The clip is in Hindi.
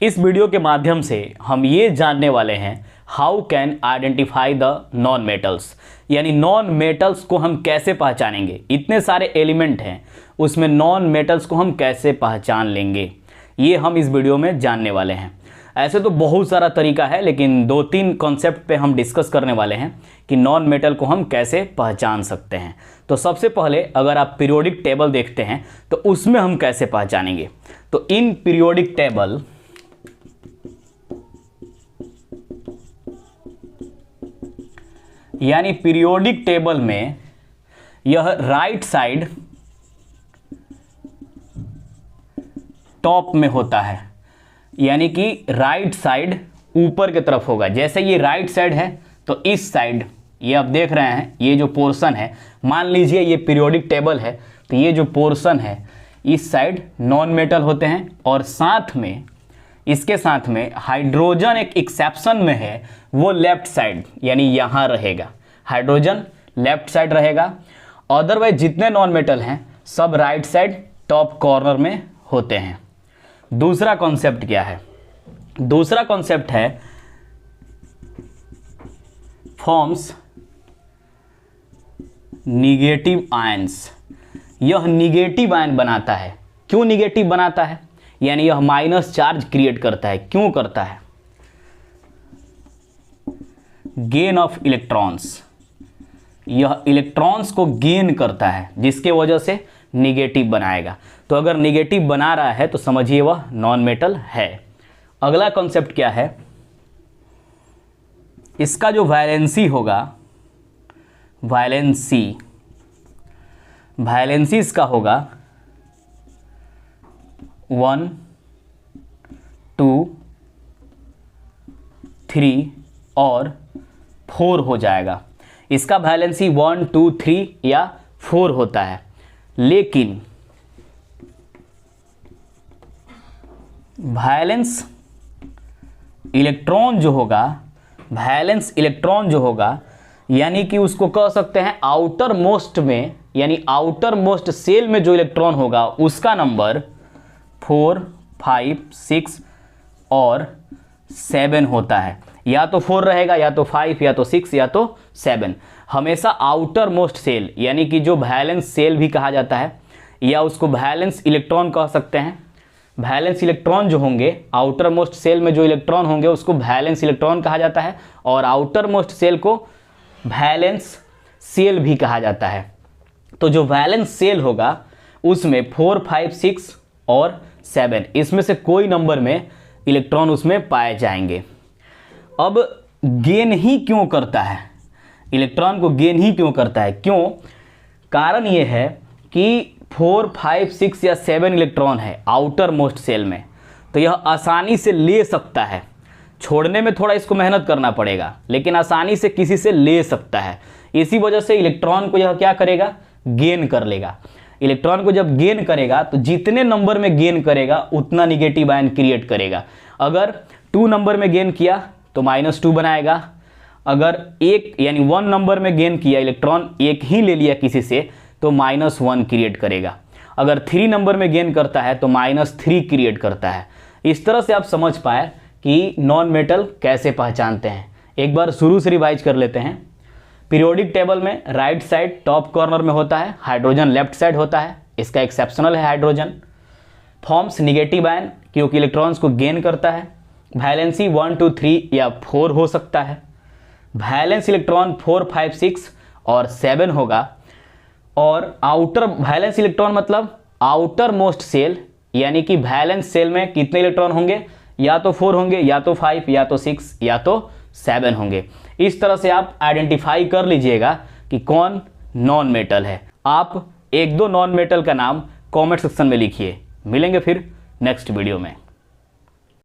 इस वीडियो के माध्यम से हम ये जानने वाले हैं how can identify the non metals, यानी नॉन मेटल्स को हम कैसे पहचानेंगे। इतने सारे एलिमेंट हैं, उसमें नॉन मेटल्स को हम कैसे पहचान लेंगे, ये हम इस वीडियो में जानने वाले हैं। ऐसे तो बहुत सारा तरीका है, लेकिन 2-3 कॉन्सेप्ट पे हम डिस्कस करने वाले हैं कि नॉन मेटल को हम कैसे पहचान सकते हैं। तो सबसे पहले अगर आप पीरियोडिक टेबल देखते हैं तो उसमें हम कैसे पहचानेंगे। तो इन पीरियोडिक टेबल यानी पीरियोडिक टेबल में यह राइट साइड टॉप में होता है, यानी कि राइट साइड ऊपर की तरफ होगा। जैसे ये राइट साइड है तो इस साइड ये आप देख रहे हैं, ये जो पोर्शन है, मान लीजिए ये पीरियोडिक टेबल है तो ये जो पोर्शन है इस साइड नॉन मेटल होते हैं, और साथ में इसके साथ में हाइड्रोजन एक एक्सेप्शन में है, वो लेफ्ट साइड यानी यहाँ रहेगा, हाइड्रोजन लेफ्ट साइड रहेगा। अदरवाइज जितने नॉन मेटल हैं सब राइट साइड टॉप कॉर्नर में होते हैं। दूसरा कॉन्सेप्ट क्या है? दूसरा कॉन्सेप्ट है फॉर्म्स निगेटिव आयंस। यह निगेटिव आयन बनाता है। क्यों निगेटिव बनाता है? यानी यह माइनस चार्ज क्रिएट करता है। क्यों करता है? Gain of electrons. यह इलेक्ट्रॉन्स को गेन करता है, जिसके वजह से निगेटिव बनाएगा। तो अगर निगेटिव बना रहा है तो समझिए वह नॉन मेटल है। अगला कॉन्सेप्ट क्या है? इसका जो वैलेंसी होगा, वैलेंसी इसका होगा 1, 2, 3 और 4 हो जाएगा। इसका वैलेंसी 1, 2, 3 या 4 होता है। लेकिन वैलेंस इलेक्ट्रॉन जो होगा, वैलेंस इलेक्ट्रॉन जो होगा, यानी कि उसको कह सकते हैं आउटर मोस्ट में, यानी आउटर मोस्ट सेल में जो इलेक्ट्रॉन होगा उसका नंबर 4, 5, 6 और 7 होता है। या तो 4 रहेगा, या तो 5, या तो 6, या तो 7। हमेशा आउटर मोस्ट सेल, यानी कि जो वैलेंस सेल भी कहा जाता है, या उसको वैलेंस इलेक्ट्रॉन कह सकते हैं। वैलेंस इलेक्ट्रॉन जो होंगे, आउटर मोस्ट सेल में जो इलेक्ट्रॉन होंगे उसको वैलेंस इलेक्ट्रॉन कहा जाता है, और आउटर मोस्ट सेल को वैलेंस सेल भी कहा जाता है। तो जो वैलेंस सेल होगा उसमें 4, 5, 6 और 7, इसमें से कोई नंबर में इलेक्ट्रॉन उसमें पाए जाएंगे। अब गेन ही क्यों करता है? इलेक्ट्रॉन को गेन ही क्यों करता है? क्यों? कारण ये है कि 4, 5, 6 या 7 इलेक्ट्रॉन है आउटर मोस्ट सेल में, तो यह आसानी से ले सकता है। छोड़ने में थोड़ा इसको मेहनत करना पड़ेगा, लेकिन आसानी से किसी से ले सकता है। इसी वजह से इलेक्ट्रॉन को यह क्या करेगा? गेन कर लेगा। इलेक्ट्रॉन को जब गेन करेगा तो जितने नंबर में गेन करेगा उतना निगेटिव आयन क्रिएट करेगा। अगर 2 नंबर में गेन किया तो -2 बनाएगा। अगर 1 यानी 1 नंबर में गेन किया, इलेक्ट्रॉन एक ही ले लिया किसी से, तो -1 क्रिएट करेगा। अगर 3 नंबर में गेन करता है तो -3 क्रिएट करता है। इस तरह से आप समझ पाए कि नॉन मेटल कैसे पहचानते हैं। एक बार शुरू से रिवाइज कर लेते हैं। पीरियोडिक टेबल में राइट साइड टॉप कॉर्नर में होता है, हाइड्रोजन लेफ्ट साइड होता है, इसका एक्सेप्शनल है हाइड्रोजन। फॉर्म्स निगेटिव आयन क्योंकि इलेक्ट्रॉन्स को गेन करता है। वैलेंसी 1, 2, 3 या 4 हो सकता है। वैलेंस इलेक्ट्रॉन 4, 5, 6 और 7 होगा। और आउटर वैलेंस इलेक्ट्रॉन मतलब आउटर मोस्ट सेल, यानी कि वैलेंस सेल में कितने इलेक्ट्रॉन होंगे? या तो 4 होंगे, या तो 5, या तो 6, या तो 7 होंगे। इस तरह से आप आइडेंटिफाई कर लीजिएगा कि कौन नॉन मेटल है। आप 1-2 नॉन मेटल का नाम कमेंट सेक्शन में लिखिए। मिलेंगे फिर नेक्स्ट वीडियो में।